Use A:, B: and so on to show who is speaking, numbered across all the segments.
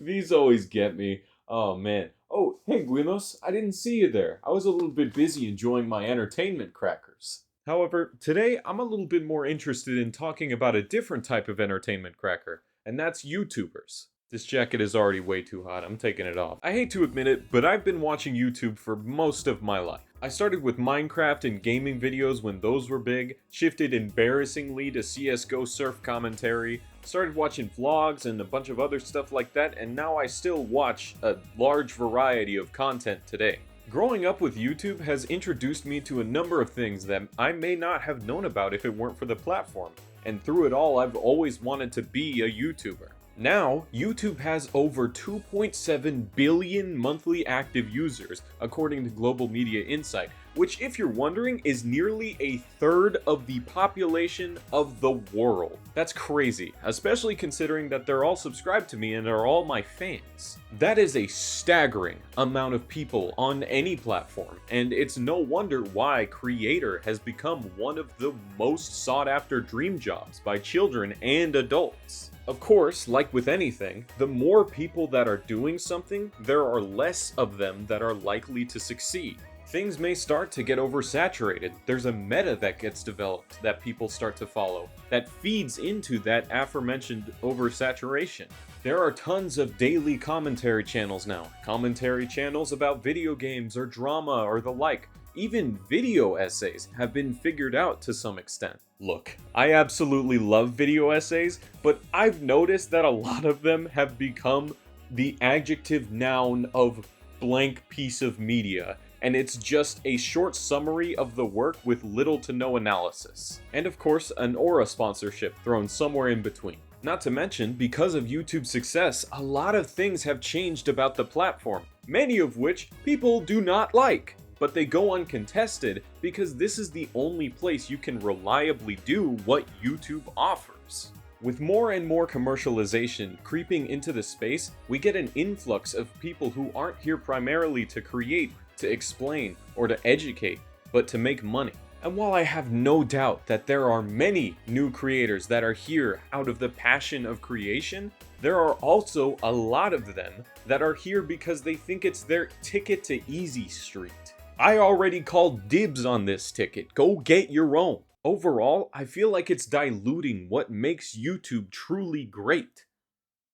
A: These always get me. Oh man. Oh, hey Guinos, I didn't see you there. I was a little bit busy enjoying my entertainment crackers. However, today I'm a little bit more interested in talking about a different type of entertainment cracker, and that's YouTubers. This jacket is already way too hot, I'm taking it off. I hate to admit it, but I've been watching YouTube for most of my life. I started with Minecraft and gaming videos when those were big, shifted embarrassingly to CSGO surf commentary, started watching vlogs and a bunch of other stuff like that, and now I still watch a large variety of content today. Growing up with YouTube has introduced me to a number of things that I may not have known about if it weren't for the platform, and through it all I've always wanted to be a YouTuber. Now, YouTube has over 2.7 billion monthly active users, according to Global Media Insight, which, if you're wondering, is nearly a third of the population of the world. That's crazy, especially considering that they're all subscribed to me and are all my fans. That is a staggering amount of people on any platform, and it's no wonder why creator has become one of the most sought after dream jobs by children and adults. Of course, like with anything, the more people that are doing something, there are less of them that are likely to succeed. Things may start to get oversaturated. There's a meta that gets developed that people start to follow that feeds into that aforementioned oversaturation. There are tons of daily commentary channels now. Commentary channels about video games or drama or the like. Even video essays have been figured out to some extent. Look, I absolutely love video essays, but I've noticed that a lot of them have become the adjective noun of blank piece of media, and it's just a short summary of the work with little to no analysis. And of course, an Aura sponsorship thrown somewhere in between. Not to mention, because of YouTube's success, a lot of things have changed about the platform, many of which people do not like. But they go uncontested because this is the only place you can reliably do what YouTube offers. With more and more commercialization creeping into the space, we get an influx of people who aren't here primarily to create, to explain, or to educate, but to make money. And while I have no doubt that there are many new creators that are here out of the passion of creation, there are also a lot of them that are here because they think it's their ticket to Easy Street. I already called dibs on this ticket. Go get your own. Overall, I feel like it's diluting what makes YouTube truly great.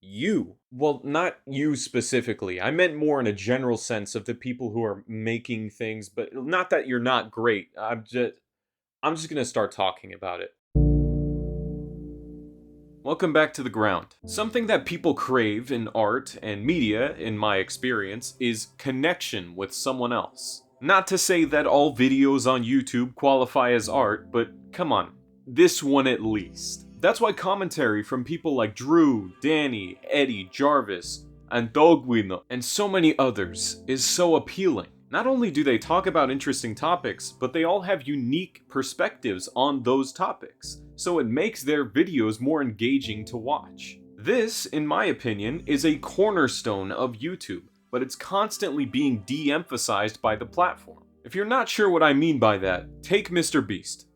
A: You. Well, not you specifically. I meant more in a general sense of the people who are making things, but not that you're not great. I'm just gonna start talking about it. Welcome back to the ground. Something that people crave in art and media, in my experience, is connection with someone else. Not to say that all videos on YouTube qualify as art, but come on, this one at least. That's why commentary from people like Drew, Danny, Eddie, Jarvis, antoguino, and so many others is so appealing. Not only do they talk about interesting topics, but they all have unique perspectives on those topics, so it makes their videos more engaging to watch. This, in my opinion, is a cornerstone of YouTube, but it's constantly being de-emphasized by the platform. If you're not sure what I mean by that, take Mr. Beast.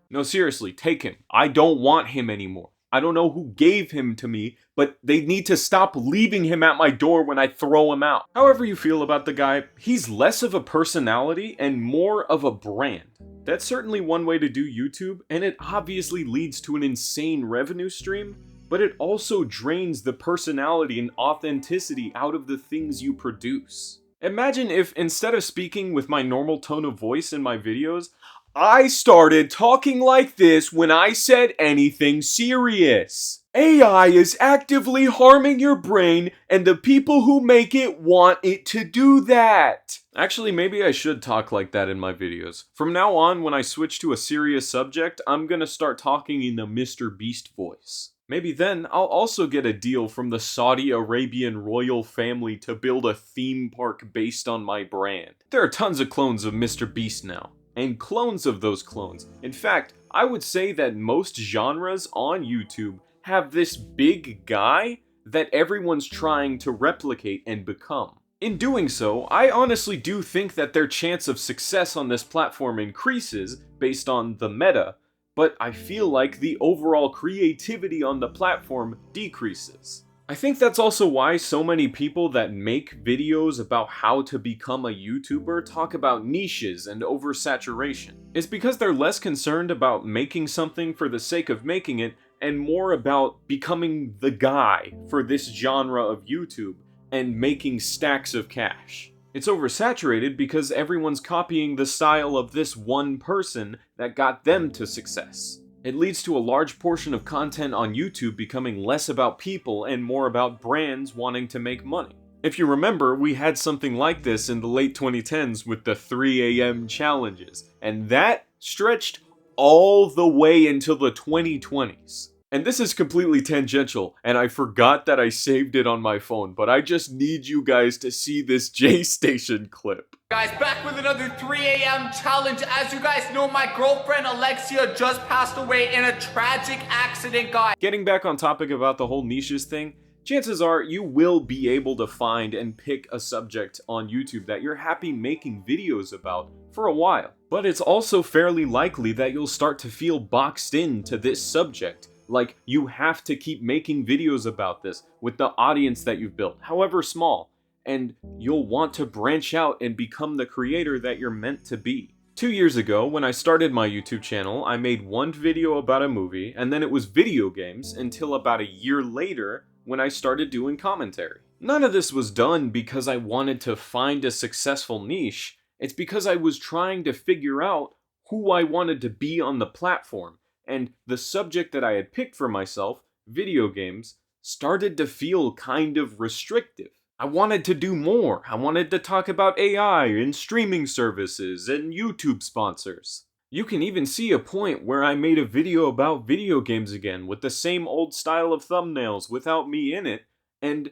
A: No, seriously, take him. I don't want him anymore. I don't know who gave him to me, but they need to stop leaving him at my door when I throw him out. However you feel about the guy, he's less of a personality and more of a brand. That's certainly one way to do YouTube, and it obviously leads to an insane revenue stream, but it also drains the personality and authenticity out of the things you produce. Imagine if, instead of speaking with my normal tone of voice in my videos, I started talking like this when I said anything serious. AI is actively harming your brain, and the people who make it want it to do that. Actually, maybe I should talk like that in my videos. From now on, when I switch to a serious subject, I'm gonna start talking in the Mr. Beast voice. Maybe then I'll also get a deal from the Saudi Arabian royal family to build a theme park based on my brand. There are tons of clones of Mr. Beast now, and clones of those clones. In fact, I would say that most genres on YouTube have this big guy that everyone's trying to replicate and become. In doing so, I honestly do think that their chance of success on this platform increases based on the meta, but I feel like the overall creativity on the platform decreases. I think that's also why so many people that make videos about how to become a YouTuber talk about niches and oversaturation. It's because they're less concerned about making something for the sake of making it and more about becoming the guy for this genre of YouTube and making stacks of cash. It's oversaturated because everyone's copying the style of this one person that got them to success. It leads to a large portion of content on YouTube becoming less about people and more about brands wanting to make money. If you remember, we had something like this in the late 2010s with the 3 a.m. challenges, and that stretched all the way until the 2020s. And this is completely tangential, and I forgot that I saved it on my phone, but I just need you guys to see this J-Station clip.
B: Guys, back with another 3 a.m. challenge. As you guys know, my girlfriend Alexia just passed away in a tragic accident, guys.
A: Getting back on topic about the whole niches thing, chances are you will be able to find and pick a subject on YouTube that you're happy making videos about for a while. But it's also fairly likely that you'll start to feel boxed into this subject. Like, you have to keep making videos about this with the audience that you've built, however small, and you'll want to branch out and become the creator that you're meant to be. 2 years ago, when I started my YouTube channel, I made one video about a movie, and then it was video games until about a year later when I started doing commentary. None of this was done because I wanted to find a successful niche. It's because I was trying to figure out who I wanted to be on the platform. And the subject that I had picked for myself, video games, started to feel kind of restrictive. I wanted to do more. I wanted to talk about AI and streaming services and YouTube sponsors. You can even see a point where I made a video about video games again with the same old style of thumbnails without me in it, and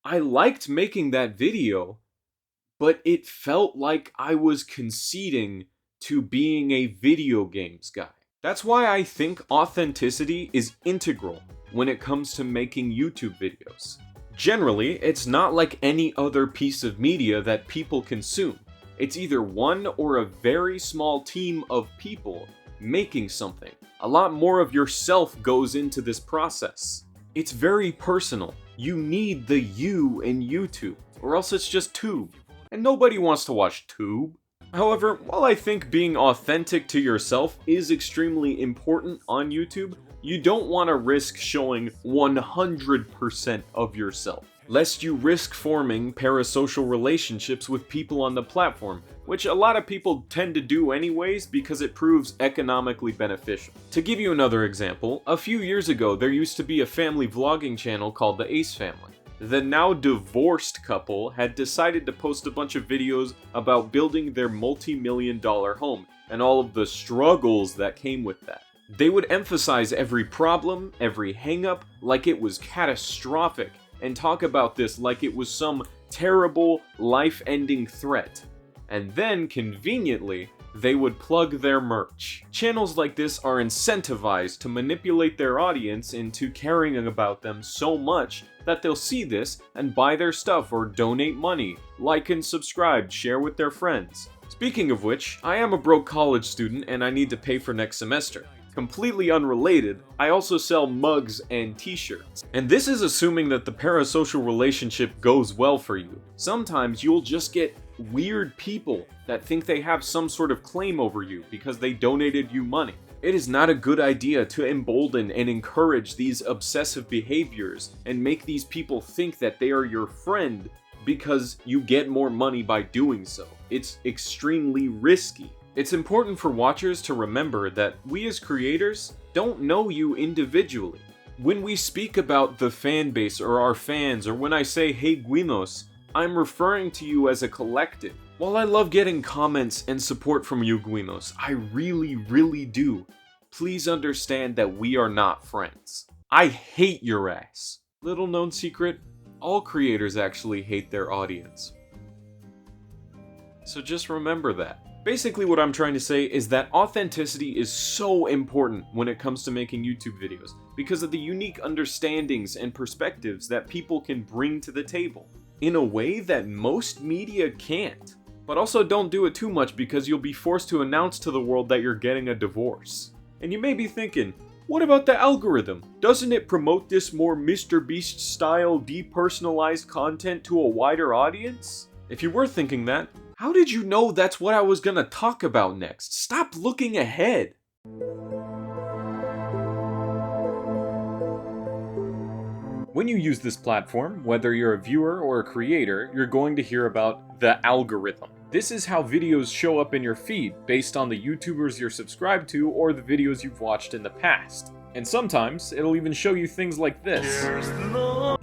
A: I liked making that video, but it felt like I was conceding to being a video games guy. That's why I think authenticity is integral when it comes to making YouTube videos. Generally, it's not like any other piece of media that people consume. It's either one or a very small team of people making something. A lot more of yourself goes into this process. It's very personal. You need the you in YouTube, or else it's just tube. And nobody wants to watch tube. However, while I think being authentic to yourself is extremely important on YouTube, you don't want to risk showing 100% of yourself, lest you risk forming parasocial relationships with people on the platform, which a lot of people tend to do anyways because it proves economically beneficial. To give you another example, a few years ago there used to be a family vlogging channel called the Ace Family. The now divorced couple had decided to post a bunch of videos about building their multi-million-dollar home and all of the struggles that came with that. They would emphasize every problem, every hang-up, like it was catastrophic, and talk about this like it was some terrible, life-ending threat. And then, conveniently, they would plug their merch. Channels like this are incentivized to manipulate their audience into caring about them so much that they'll see this and buy their stuff or donate money, like and subscribe, share with their friends. Speaking of which, I am a broke college student and I need to pay for next semester. Completely unrelated, I also sell mugs and t-shirts. And this is assuming that the parasocial relationship goes well for you. Sometimes you'll just get weird people that think they have some sort of claim over you because they donated you money. It is not a good idea to embolden and encourage these obsessive behaviors and make these people think that they are your friend because you get more money by doing so. It's extremely risky. It's important for watchers to remember that we as creators don't know you individually. When we speak about the fan base or our fans, or when I say hey Guinos, I'm referring to you as a collective. While I love getting comments and support from you Guinos, I really do, please understand that we are not friends. I hate your ass. Little known secret, all creators actually hate their audience. So just remember that. Basically what I'm trying to say is that authenticity is so important when it comes to making YouTube videos because of the unique understandings and perspectives that people can bring to the table in a way that most media can't. But also don't do it too much because you'll be forced to announce to the world that you're getting a divorce. And you may be thinking, What about the algorithm? Doesn't it promote this more Mr. Beast style depersonalized content to a wider audience? If you were thinking that, how did you know that's what I was gonna talk about next? Stop looking ahead! When you use this platform, whether you're a viewer or a creator, you're going to hear about the algorithm. This is how videos show up in your feed based on the YouTubers you're subscribed to or the videos you've watched in the past. And sometimes, it'll even show you things like this.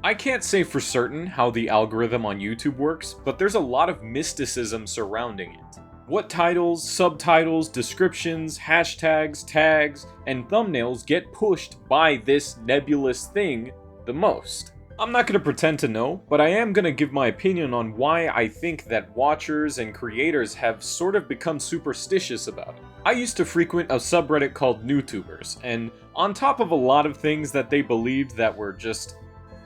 A: I can't say for certain how the algorithm on YouTube works, but there's a lot of mysticism surrounding it. What titles, subtitles, descriptions, hashtags, tags, and thumbnails get pushed by this nebulous thing the most? I'm not going to pretend to know, but I am going to give my opinion on why I think that watchers and creators have sort of become superstitious about it. I used to frequent a subreddit called NewTubers, and on top of a lot of things that they believed that were just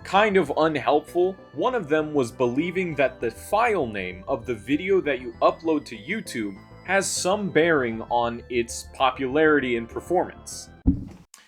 A: kind of unhelpful, one of them was believing that the file name of the video that you upload to YouTube has some bearing on its popularity and performance.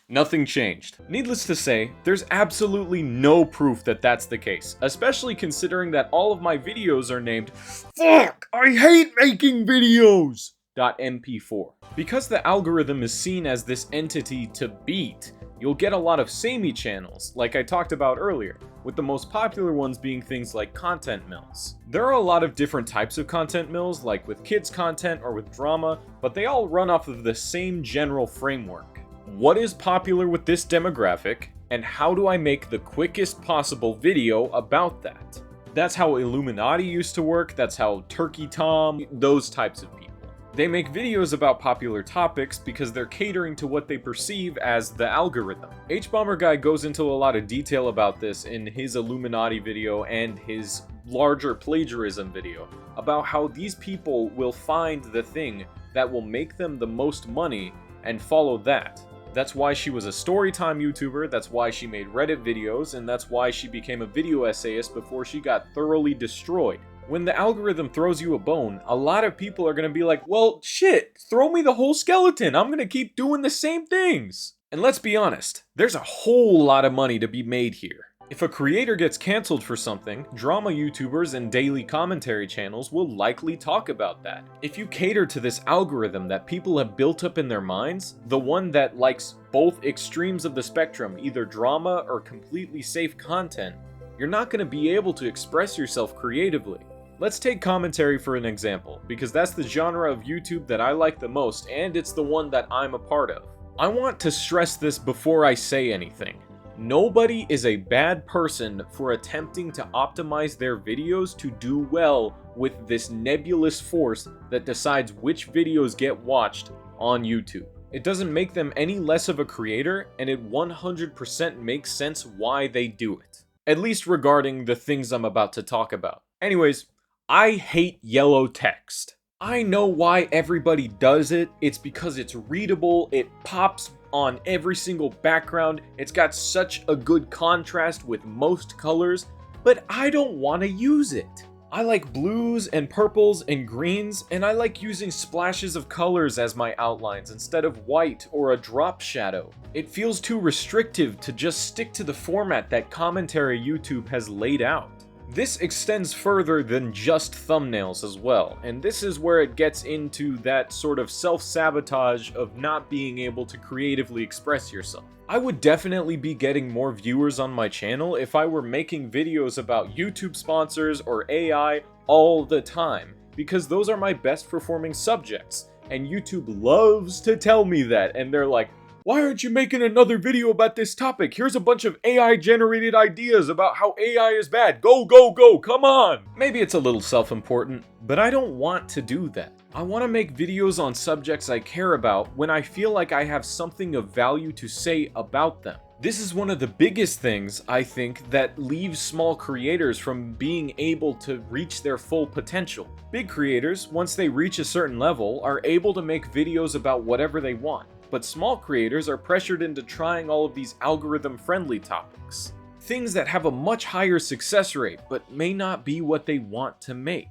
A: Nothing changed. Needless to say, there's absolutely no proof that that's the case, especially considering that all of my videos are named "Fuck, I hate making videos!" .mp4. Because the algorithm is seen as this entity to beat, you'll get a lot of samey channels, like I talked about earlier, with the most popular ones being things like content mills. There are a lot of different types of content mills, like with kids content or with drama, but they all run off of the same general framework. What is popular with this demographic, and how do I make the quickest possible video about that? That's how Illuminati used to work, that's how Turkey Tom, those types of people. They make videos about popular topics because they're catering to what they perceive as the algorithm. H-Bomber Guy goes into a lot of detail about this in his Illuminati video and his larger plagiarism video, about how these people will find the thing that will make them the most money and follow that. That's why she was a storytime YouTuber, that's why she made Reddit videos, and that's why she became a video essayist before she got thoroughly destroyed. When the algorithm throws you a bone, a lot of people are gonna be like, well, shit, throw me the whole skeleton, I'm gonna keep doing the same things. And let's be honest, there's a whole lot of money to be made here. If a creator gets canceled for something, drama YouTubers and daily commentary channels will likely talk about that. If you cater to this algorithm that people have built up in their minds, the one that likes both extremes of the spectrum, either drama or completely safe content, you're not going to be able to express yourself creatively. Let's take commentary for an example, because that's the genre of YouTube that I like the most, and it's the one that I'm a part of. I want to stress this before I say anything. Nobody is a bad person for attempting to optimize their videos to do well with this nebulous force that decides which videos get watched on YouTube. It doesn't make them any less of a creator, and it 100% makes sense why they do it. At least regarding the things I'm about to talk about. Anyways, I hate yellow text. I know why everybody does it. It's because it's readable, it pops on every single background, it's got such a good contrast with most colors, but I don't want to use it. I like blues and purples and greens, and I like using splashes of colors as my outlines instead of white or a drop shadow. It feels too restrictive to just stick to the format that commentary YouTube has laid out. This extends further than just thumbnails as well, and this is where it gets into that sort of self-sabotage of not being able to creatively express yourself. I would definitely be getting more viewers on my channel if I were making videos about YouTube sponsors or AI all the time, because those are my best performing subjects, and YouTube loves to tell me that, and they're like, why aren't you making another video about this topic? Here's a bunch of AI-generated ideas about how AI is bad. Go, go, go, come on! Maybe it's a little self-important, but I don't want to do that. I want to make videos on subjects I care about when I feel like I have something of value to say about them. This is one of the biggest things, I think, that leaves small creators from being able to reach their full potential. Big creators, once they reach a certain level, are able to make videos about whatever they want. But small creators are pressured into trying all of these algorithm-friendly topics. Things that have a much higher success rate, but may not be what they want to make.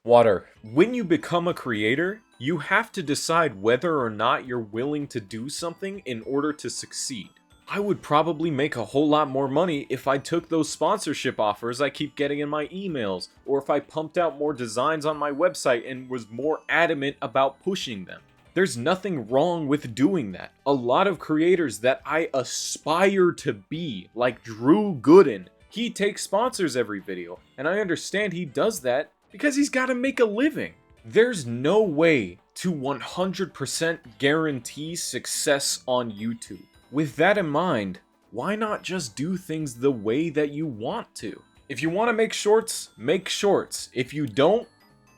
A: Water. When you become a creator, You have to decide whether or not you're willing to do something in order to succeed. I would probably make a whole lot more money if I took those sponsorship offers I keep getting in my emails, or if I pumped out more designs on my website and was more adamant about pushing them. There's nothing wrong with doing that. A lot of creators that I aspire to be, like Drew Gooden, he takes sponsors every video, and I understand he does that because he's got to make a living. There's no way to 100% guarantee success on YouTube. With that in mind, why not just do things the way that you want to? If you want to make shorts, make shorts. If you don't,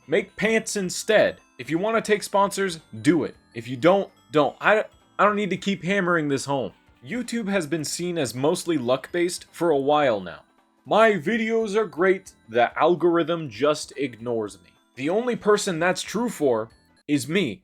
A: make pants instead. If you want to take sponsors, do it. If you don't. I don't need to keep hammering this home. YouTube has been seen as mostly luck-based for a while now. My videos are great, the algorithm just ignores me. The only person that's true for is me.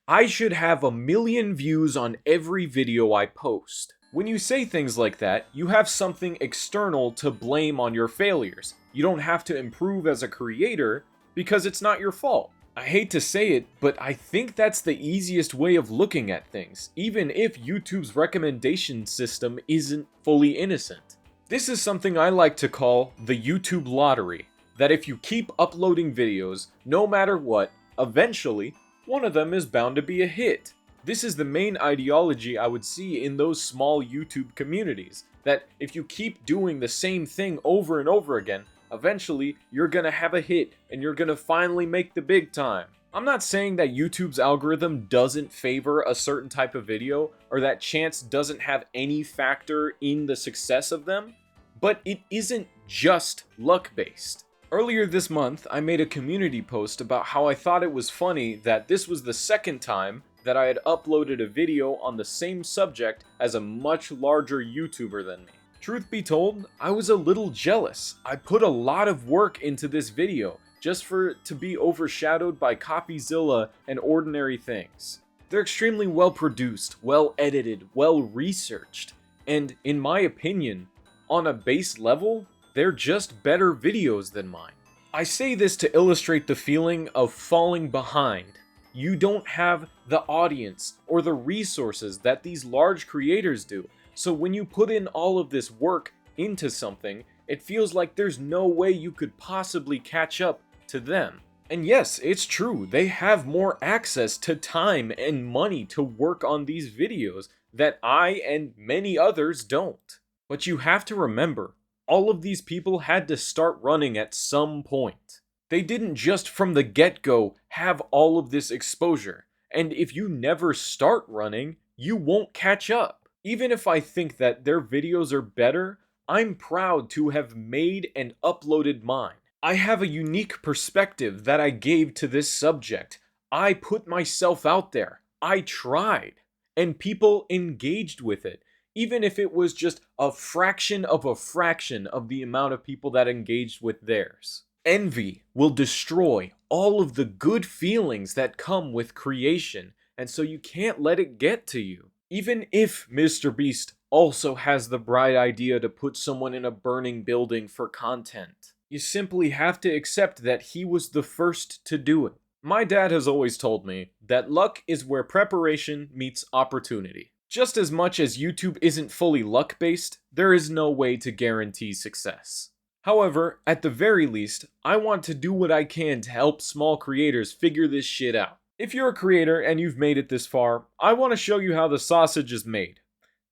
A: I should have 1 million views on every video I post. When you say things like that, you have something external to blame on your failures. You don't have to improve as a creator because it's not your fault. I hate to say it, but I think that's the easiest way of looking at things, even if YouTube's recommendation system isn't fully innocent. This is something I like to call the YouTube lottery, that if you keep uploading videos, no matter what, eventually, one of them is bound to be a hit. This is the main ideology I would see in those small YouTube communities, that if you keep doing the same thing over and over again, eventually you're gonna have a hit and you're gonna finally make the big time. I'm not saying that YouTube's algorithm doesn't favor a certain type of video or that chance doesn't have any factor in the success of them, but it isn't just luck-based. Earlier this month, I made a community post about how I thought it was funny that this was the second time that I had uploaded a video on the same subject as a much larger YouTuber than me. Truth be told, I was a little jealous. I put a lot of work into this video just for it to be overshadowed by CopyZilla and Ordinary Things. They're extremely well produced, well edited, well researched, and in my opinion, on a base level, they're just better videos than mine. I say this to illustrate the feeling of falling behind. You don't have the audience or the resources that these large creators do. So when you put in all of this work into something, it feels like there's no way you could possibly catch up to them. And yes, it's true, they have more access to time and money to work on these videos that I and many others don't. But you have to remember, all of these people had to start running at some point. They didn't just from the get-go have all of this exposure, and if you never start running, you won't catch up. Even if I think that their videos are better, I'm proud to have made and uploaded mine. I have a unique perspective that I gave to this subject. I put myself out there. I tried, and people engaged with it. Even if it was just a fraction of the amount of people that engaged with theirs. Envy will destroy all of the good feelings that come with creation, and so you can't let it get to you. Even if Mr. Beast also has the bright idea to put someone in a burning building for content, you simply have to accept that he was the first to do it. My dad has always told me that luck is where preparation meets opportunity. Just as much as YouTube isn't fully luck-based, there is no way to guarantee success. However, at the very least, I want to do what I can to help small creators figure this shit out. If you're a creator and you've made it this far, I want to show you how the sausage is made.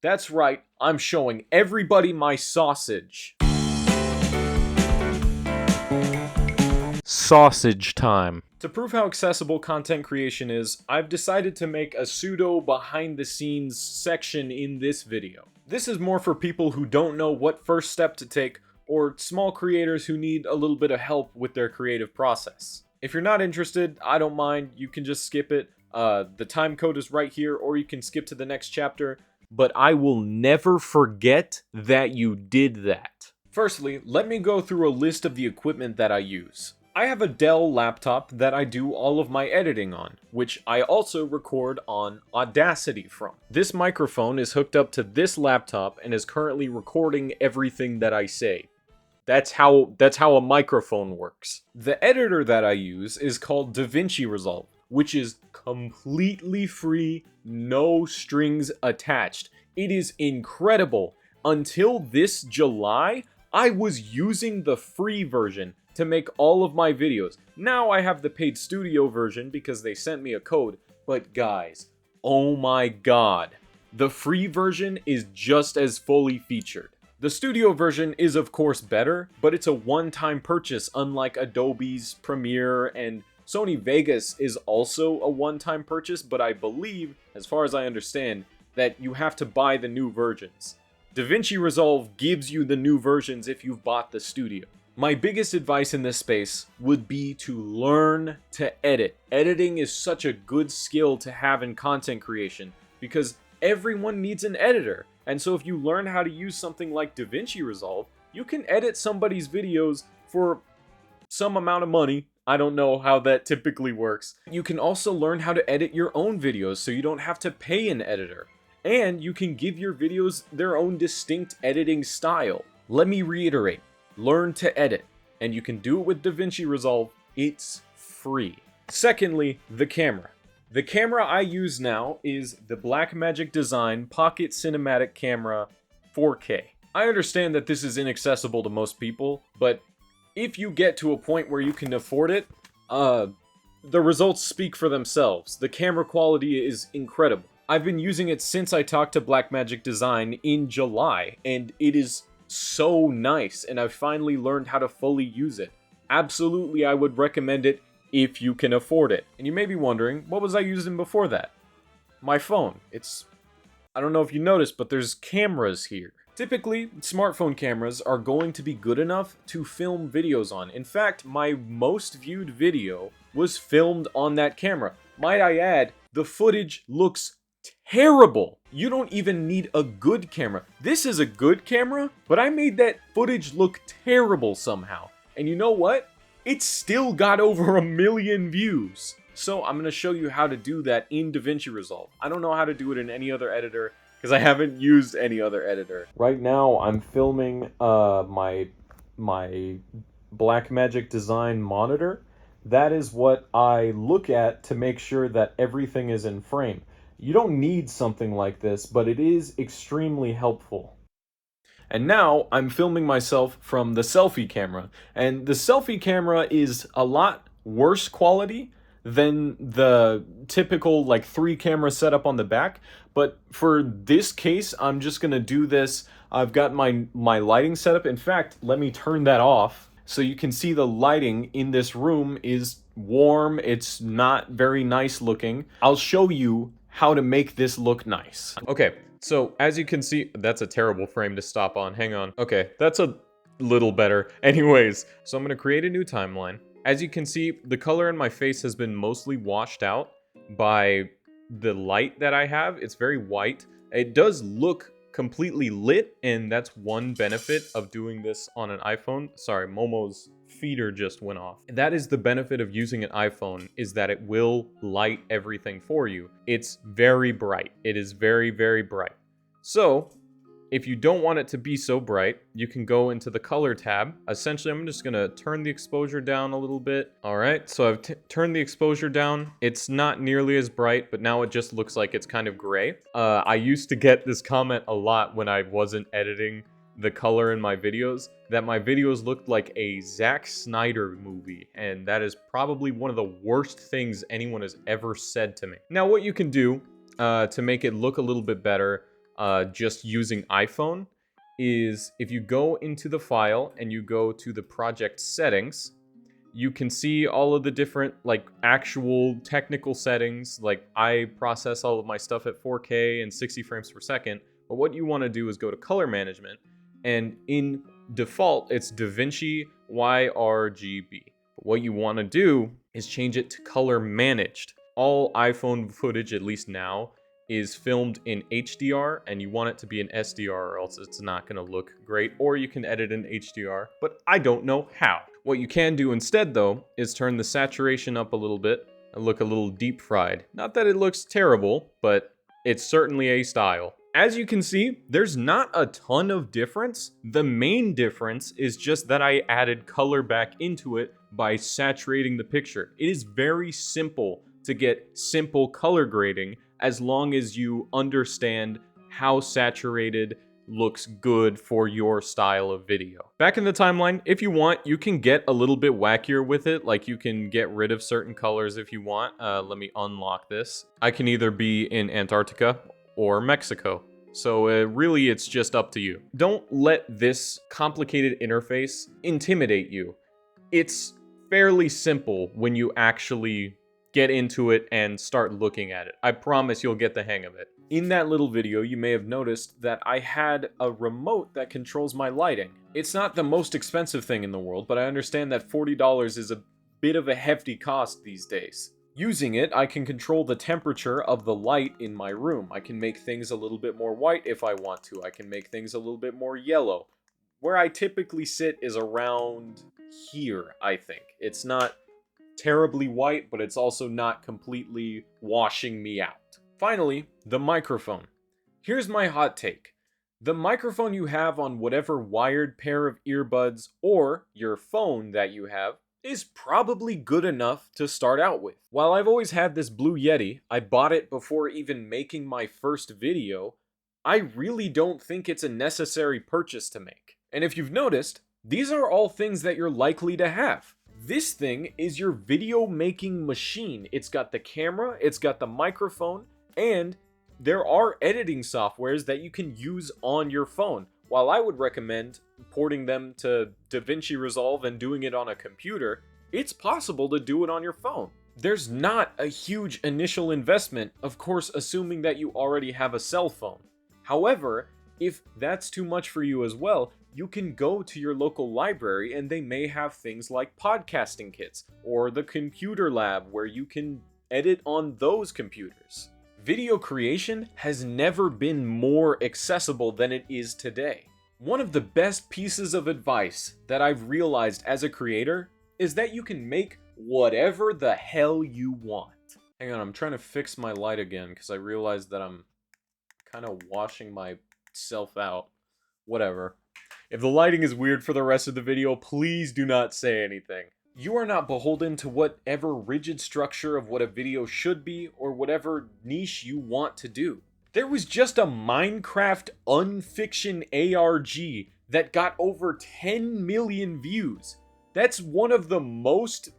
A: That's right, I'm showing everybody my sausage. Sausage time. To prove how accessible content creation is, I've decided to make a pseudo behind-the-scenes section in this video. This is more for people who don't know what first step to take, or small creators who need a little bit of help with their creative process. If you're not interested, I don't mind, you can just skip it. The time code is right here, or you can skip to the next chapter, but I will never forget that you did that. Firstly, let me go through a list of the equipment that I use. I have a Dell laptop that I do all of my editing on, which I also record on Audacity from. This microphone is hooked up to this laptop and is currently recording everything that I say. That's how a microphone works. The editor that I use is called DaVinci Resolve. which is completely free, no strings attached. It is incredible. Until this July, I was using the free version to make all of my videos. Now I have the paid studio version because they sent me a code. But guys, oh my god, the free version is just as fully featured. The studio version is of course better, but it's a one-time purchase unlike Adobe's Premiere, and Sony Vegas is also a one-time purchase, but I believe, as far as I understand, that you have to buy the new versions. DaVinci Resolve gives you the new versions if you've bought the studio. My biggest advice in this space would be to learn to edit. Editing is such a good skill to have in content creation because everyone needs an editor. And so if you learn how to use something like DaVinci Resolve, you can edit somebody's videos for some amount of money. I don't know how that typically works. You can also learn how to edit your own videos so you don't have to pay an editor. And you can give your videos their own distinct editing style. Let me reiterate. Learn to edit, and you can do it with DaVinci Resolve. It's free. Secondly, the camera. The camera I use now is the Blackmagic Design Pocket Cinematic Camera 4K. I understand that this is inaccessible to most people, but if you get to a point where you can afford it, the results speak for themselves. The camera quality is incredible. I've been using it since I talked to Blackmagic Design in July, and it is so nice, and I've finally learned how to fully use it. Absolutely, I would recommend it if you can afford it. And you may be wondering, what was I using before that? My phone. I don't know if you noticed, but there's cameras here. Typically, smartphone cameras are going to be good enough to film videos on. In fact, my most viewed video was filmed on that camera. Might I add, the footage looks terrible. You don't even need a good camera. This is a good camera, but I made that footage look terrible somehow. And you know what? It still got over 1 million views. So I'm going to show you how to do that in DaVinci Resolve. I don't know how to do it in any other editor because I haven't used any other editor. Right now I'm filming my Blackmagic Design monitor. That is what I look at to make sure that everything is in frame. You don't need something like this, but it is extremely helpful. And now I'm filming myself from the selfie camera. And the selfie camera is a lot worse quality than the typical like 3-camera setup on the back. But for this case, I'm just gonna do this. I've got my lighting setup. In fact, let me turn that off so you can see the lighting in this room is warm. It's not very nice looking. I'll show you how to make this look nice. Okay, so as you can see, that's a terrible frame to stop on. Hang on. Okay, that's a little better. Anyways, so I'm gonna create a new timeline. As you can see, the color in my face has been mostly washed out by the light that I have. It's very white. It does look completely lit, and that's one benefit of doing this on an iPhone. Sorry, Momo's feeder just went off. That is the benefit of using an iPhone, is that it will light everything for you. It's very bright. It is very, very bright. So if you don't want it to be so bright, you can go into the color tab. Essentially, I'm just gonna turn the exposure down a little bit. All right, so I've turned the exposure down. It's not nearly as bright, but now it just looks like it's kind of gray. I used to get this comment a lot when I wasn't editing the color in my videos, that my videos looked like a Zack Snyder movie, and that is probably one of the worst things anyone has ever said to me. Now, what you can do to make it look a little bit better, just using iPhone, is if you go into the file and you go to the project settings, you can see all of the different like actual technical settings. Like I process all of my stuff at 4K and 60 frames per second, but what you want to do is go to color management, and in default it's DaVinci YRGB. But what you want to do is change it to color managed. All iPhone footage, at least now, is filmed in HDR, and you want it to be an SDR or else it's not going to look great. Or you can edit in HDR, but I don't know how. What you can do instead though is turn the saturation up a little bit and look a little deep fried. Not that it looks terrible, but it's certainly a style. As you can see, there's not a ton of difference. The main difference is just that I added color back into it by saturating the picture. It is very simple to get simple color grading as long as you understand how saturated looks good for your style of video. Back in the timeline, if you want, you can get a little bit wackier with it. Like you can get rid of certain colors if you want. Let me unlock this. I can either be in Antarctica or Mexico. So really, it's just up to you. Don't let this complicated interface intimidate you. It's fairly simple when you actually get into it and start looking at it. I promise you'll get the hang of it. In that little video, you may have noticed that I had a remote that controls my lighting. It's not the most expensive thing in the world, but I understand that $40 is a bit of a hefty cost these days. Using it, I can control the temperature of the light in my room. I can make things a little bit more white if I want to. I can make things a little bit more yellow. Where I typically sit is around here, I think. It's not terribly white, but it's also not completely washing me out. Finally, the microphone. Here's my hot take. The microphone you have on whatever wired pair of earbuds or your phone that you have is probably good enough to start out with. While I've always had this Blue Yeti, I bought it before even making my first video, I really don't think it's a necessary purchase to make. And if you've noticed, these are all things that you're likely to have. This thing is your video making machine. It's got the camera, it's got the microphone, and there are editing softwares that you can use on your phone. While I would recommend porting them to DaVinci Resolve and doing it on a computer, it's possible to do it on your phone. There's not a huge initial investment, of course, assuming that you already have a cell phone. However, if that's too much for you as well, you can go to your local library and they may have things like podcasting kits or the computer lab where you can edit on those computers. Video creation has never been more accessible than it is today. One of the best pieces of advice that I've realized as a creator is that you can make whatever the hell you want. Hang on, I'm trying to fix my light again because I realized that I'm kind of washing myself out. Whatever. If the lighting is weird for the rest of the video, please do not say anything. You are not beholden to whatever rigid structure of what a video should be or whatever niche you want to do. There was just a Minecraft unfiction ARG that got over 10 million views. That's one of the most,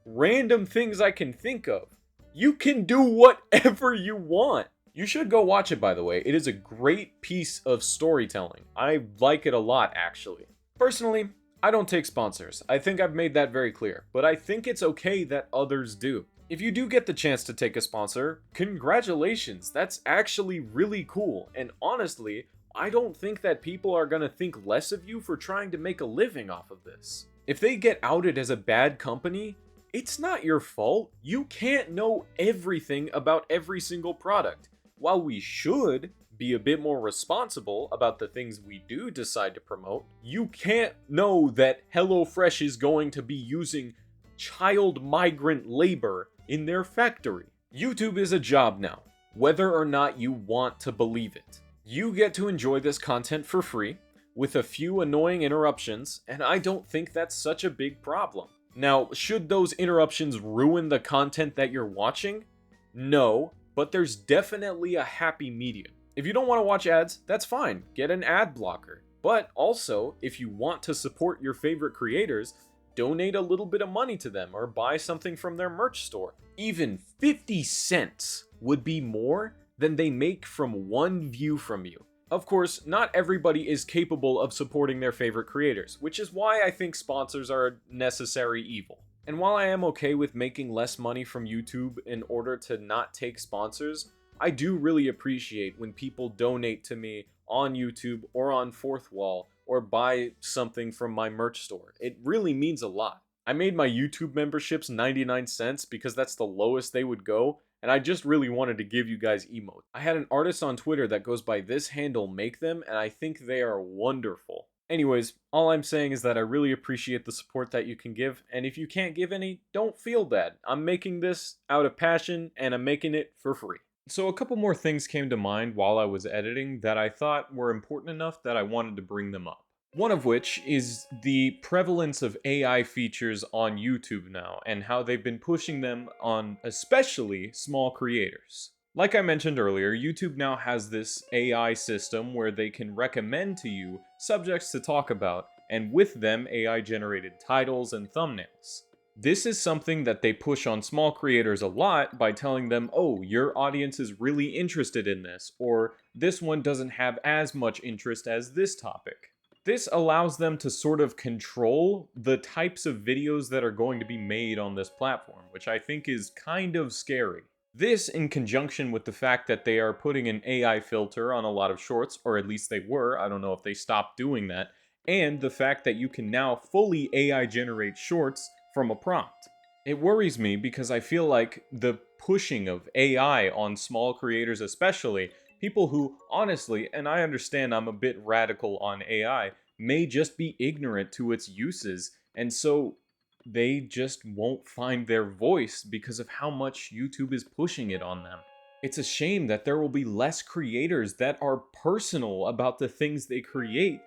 A: random things I can think of. You can do whatever you want. You should go watch it, by the way. It is a great piece of storytelling. I like it a lot, actually. Personally, I don't take sponsors. I think I've made that very clear, but I think it's okay that others do. If you do get the chance to take a sponsor, congratulations. That's actually really cool. And honestly, I don't think that people are gonna think less of you for trying to make a living off of this. If they get outed as a bad company, it's not your fault. You can't know everything about every single product. While we should be a bit more responsible about the things we do decide to promote, you can't know that HelloFresh is going to be using child migrant labor in their factory. YouTube is a job now, whether or not you want to believe it. You get to enjoy this content for free, with a few annoying interruptions, and I don't think that's such a big problem. Now, should those interruptions ruin the content that you're watching? No, but there's definitely a happy medium. If you don't want to watch ads, that's fine. Get an ad blocker. But also, if you want to support your favorite creators, donate a little bit of money to them or buy something from their merch store. Even 50 cents would be more than they make from one view from you. Of course, not everybody is capable of supporting their favorite creators, which is why I think sponsors are a necessary evil. And while I am okay with making less money from YouTube in order to not take sponsors, I do really appreciate when people donate to me on YouTube or on Fourth Wall or buy something from my merch store. It really means a lot. I made my YouTube memberships 99 cents because that's the lowest they would go, and I just really wanted to give you guys emotes. I had an artist on Twitter that goes by this handle, Make Them, and I think they are wonderful. Anyways, all I'm saying is that I really appreciate the support that you can give, and if you can't give any, don't feel bad. I'm making this out of passion, and I'm making it for free. So a couple more things came to mind while I was editing that I thought were important enough that I wanted to bring them up. One of which is the prevalence of AI features on YouTube now, and how they've been pushing them on especially small creators. Like I mentioned earlier, YouTube now has this AI system where they can recommend to you subjects to talk about, and with them, AI generated titles and thumbnails. This is something that they push on small creators a lot by telling them, oh, your audience is really interested in this, or this one doesn't have as much interest as this topic. This allows them to sort of control the types of videos that are going to be made on this platform, which I think is kind of scary. This, in conjunction with the fact that they are putting an AI filter on a lot of shorts, or at least they were, I don't know if they stopped doing that, and the fact that you can now fully AI generate shorts from a prompt. It worries me because I feel like the pushing of AI on small creators especially, people who honestly, and I understand I'm a bit radical on AI, may just be ignorant to its uses, and so they just won't find their voice because of how much YouTube is pushing it on them. It's a shame that there will be less creators that are personal about the things they create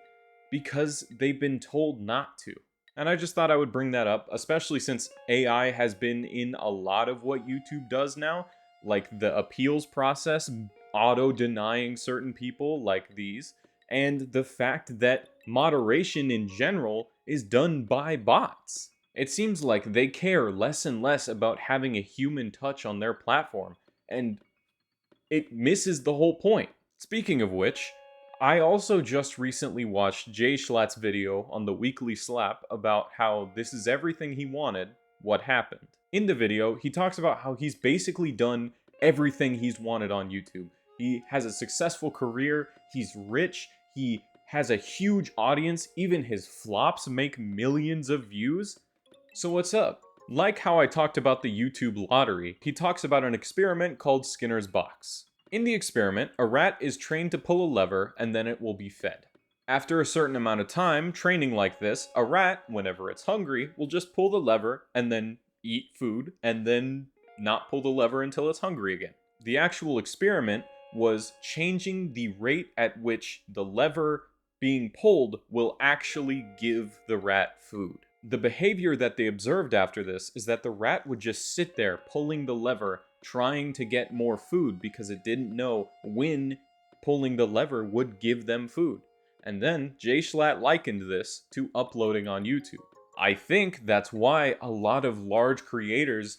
A: because they've been told not to. And I just thought I would bring that up, especially since AI has been in a lot of what YouTube does now, like the appeals process, auto-denying certain people like these, and the fact that moderation in general is done by bots. It seems like they care less and less about having a human touch on their platform, and it misses the whole point. Speaking of which, I also just recently watched Jay Schlatt's video on the Weekly Slap about how this is everything he wanted, what happened. In the video, he talks about how he's basically done everything he's wanted on YouTube. He has a successful career, he's rich, he has a huge audience, even his flops make millions of views. So what's up? Like how I talked about the YouTube lottery, he talks about an experiment called Skinner's Box. In the experiment, a rat is trained to pull a lever and then it will be fed. After a certain amount of time training like this, a rat, whenever it's hungry, will just pull the lever and then eat food and then not pull the lever until it's hungry again. The actual experiment was changing the rate at which the lever being pulled will actually give the rat food. The behavior that they observed after this is that the rat would just sit there pulling the lever, trying to get more food because it didn't know when pulling the lever would give them food. And then Jay Schlatt likened this to uploading on YouTube. I think that's why a lot of large creators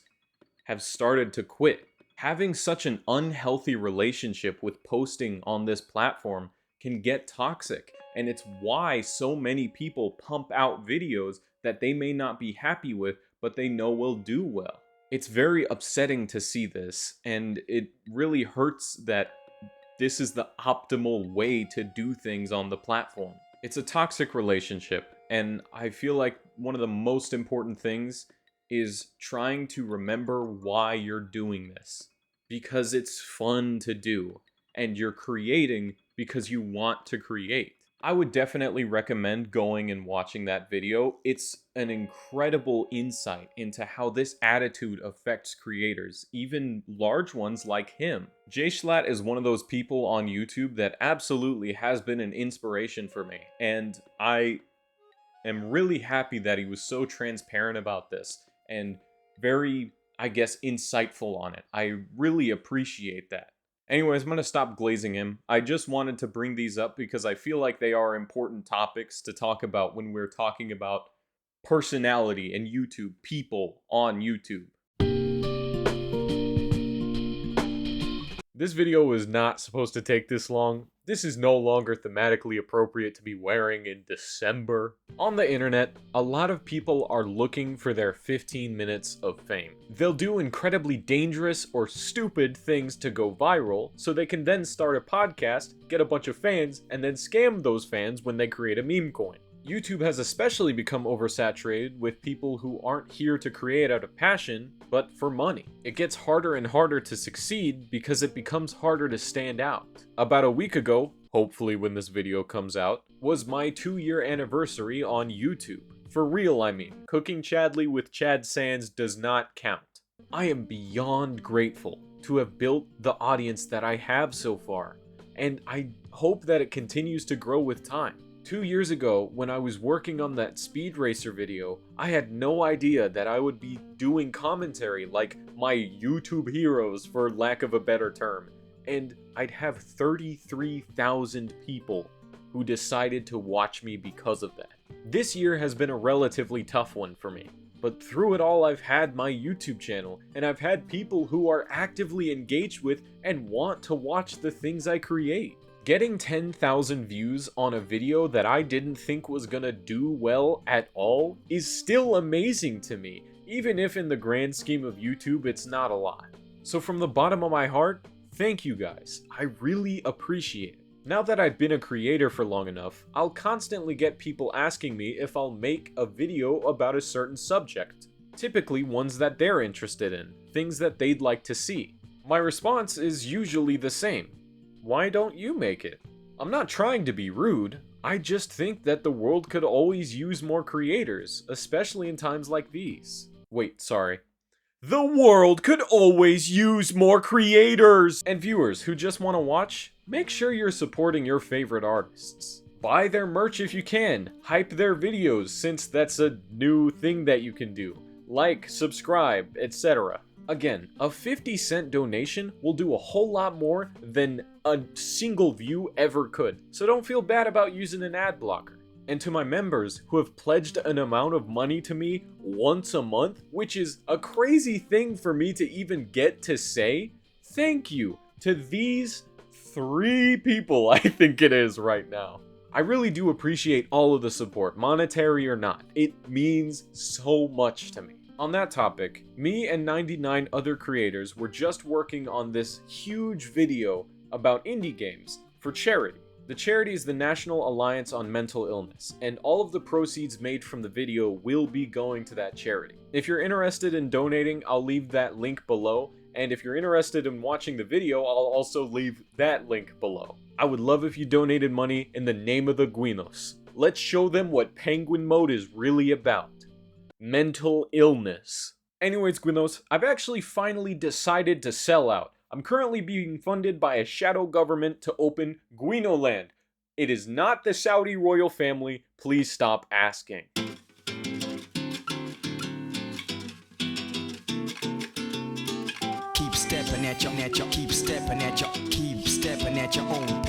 A: have started to quit. Having such an unhealthy relationship with posting on this platform can get toxic, and it's why so many people pump out videos that they may not be happy with, but they know will do well. It's very upsetting to see this, and it really hurts that this is the optimal way to do things on the platform. It's a toxic relationship, and I feel like one of the most important things is trying to remember why you're doing this. Because it's fun to do, and you're creating because you want to create. I would definitely recommend going and watching that video. It's an incredible insight into how this attitude affects creators, even large ones like him. Jay Schlatt is one of those people on YouTube that absolutely has been an inspiration for me, and I am really happy that he was so transparent about this and very, I guess, insightful on it. I really appreciate that. Anyways, I'm going to stop glazing him. I just wanted to bring these up because I feel like they are important topics to talk about when we're talking about personality and YouTube, people on YouTube. This video was not supposed to take this long. This is no longer thematically appropriate to be wearing in December. On the internet, a lot of people are looking for their 15 minutes of fame. They'll do incredibly dangerous or stupid things to go viral, so they can then start a podcast, get a bunch of fans, and then scam those fans when they create a meme coin. YouTube has especially become oversaturated with people who aren't here to create out of passion, but for money. It gets harder and harder to succeed because it becomes harder to stand out. About a week ago, hopefully when this video comes out, was my 2-year anniversary on YouTube. For real, I mean. Cooking Chadley with Chad Sands does not count. I am beyond grateful to have built the audience that I have so far, and I hope that it continues to grow with time. 2 years ago, when I was working on that Speed Racer video, I had no idea that I would be doing commentary like my YouTube heroes, for lack of a better term, and I'd have 33,000 people who decided to watch me because of that. This year has been a relatively tough one for me, but through it all I've had my YouTube channel, and I've had people who are actively engaged with and want to watch the things I create. Getting 10,000 views on a video that I didn't think was gonna do well at all is still amazing to me, even if in the grand scheme of YouTube it's not a lot. So from the bottom of my heart, thank you guys. I really appreciate it. Now that I've been a creator for long enough, I'll constantly get people asking me if I'll make a video about a certain subject. Typically ones that they're interested in, things that they'd like to see. My response is usually the same. Why don't you make it? I'm not trying to be rude, I just think that the world could always use more creators, especially in times like these. Wait, sorry. The world could always use more creators! And viewers who just want to watch, make sure you're supporting your favorite artists. Buy their merch if you can, hype their videos since that's a new thing that you can do. Like, subscribe, etc. Again, a 50-cent donation will do a whole lot more than a single view ever could, so don't feel bad about using an ad blocker. And to my members who have pledged an amount of money to me once a month, which is a crazy thing for me to even get to say, thank you to these 3 people, I think it is right now. I really do appreciate all of the support, monetary or not. It means so much to me. On that topic, me and 99 other creators were just working on this huge video about indie games for charity. The charity is the National Alliance on Mental Illness, and all of the proceeds made from the video will be going to that charity. If you're interested in donating, I'll leave that link below, and if you're interested in watching the video, I'll also leave that link below. I would love if you donated money in the name of the Guinos. Let's show them what Penguin Mode is really about. Mental illness. Anyways, Guinos, I've actually finally decided to sell out. I'm currently being funded by a shadow government to open Guino Land. It is not the Saudi royal family. Please stop asking.
C: Keep stepping at your own